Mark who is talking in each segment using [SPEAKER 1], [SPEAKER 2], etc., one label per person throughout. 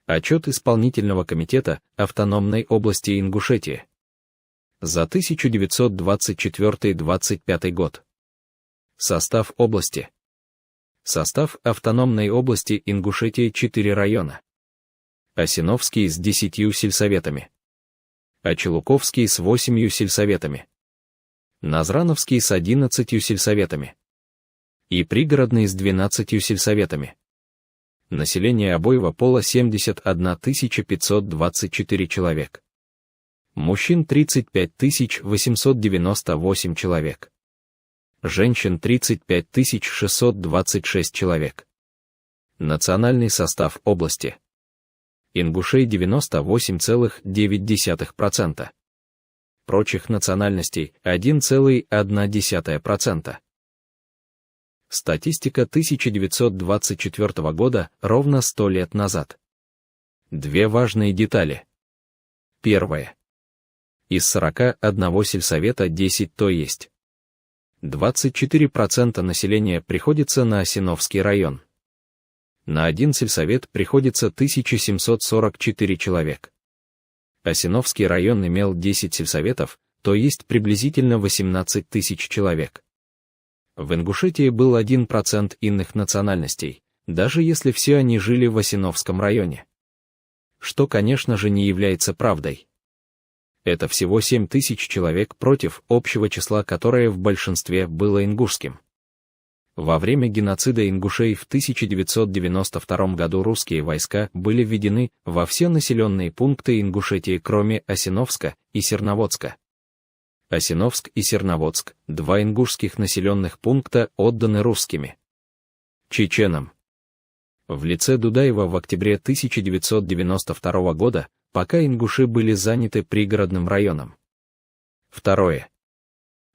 [SPEAKER 1] Отчет Исполнительного комитета Автономной области Ингушетии за 1924-25 год. Состав области. Состав Автономной области Ингушетии 4 района. Осиновский с 10 сельсоветами. Очелуковский с 8 сельсоветами. Назрановский с 11 сельсоветами. И Пригородный с 12 сельсоветами. Население обоего пола 71 524 человек. Мужчин 35 898 человек. Женщин 35 626 человек. Национальный состав области. Ингушей 98,9%. Прочих национальностей 1,1%. Статистика 1924 года, ровно 100 лет назад. Две важные детали. Первое. Из 41 сельсовета 10, то есть 24% населения приходится на Осиновский район. На один сельсовет приходится 1744 человек. Осиновский район имел 10 сельсоветов, то есть приблизительно 18 тысяч человек. В Ингушетии был 1% иных национальностей, даже если все они жили в Осиновском районе. Что, конечно же, не является правдой. Это всего 7 тысяч человек против общего числа, которое в большинстве было ингушским. Во время геноцида ингушей в 1992 году русские войска были введены во все населенные пункты Ингушетии, кроме Осиновска и Серноводска. Осиновск и Серноводск, два ингушских населенных пункта, отданы русскими чеченам. В лице Дудаева в октябре 1992 года, пока ингуши были заняты пригородным районом. Второе.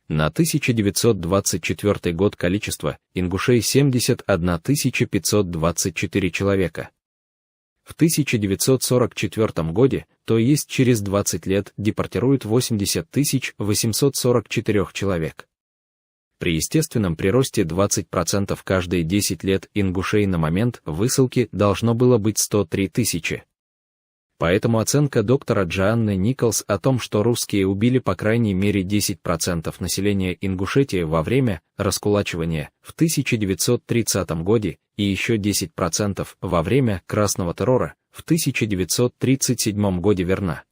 [SPEAKER 1] На 1924 год количество ингушей 71 524 человека. В 1944 году, то есть через 20 лет, депортируют 80 844 человек. При естественном приросте 20% каждые 10 лет ингушей на момент высылки должно было быть 103 тысячи. Поэтому оценка доктора Джоанны Николс о том, что русские убили по крайней мере 10% населения Ингушетии во время раскулачивания в 1930 году и еще 10% во время Красного террора в 1937 году, верна.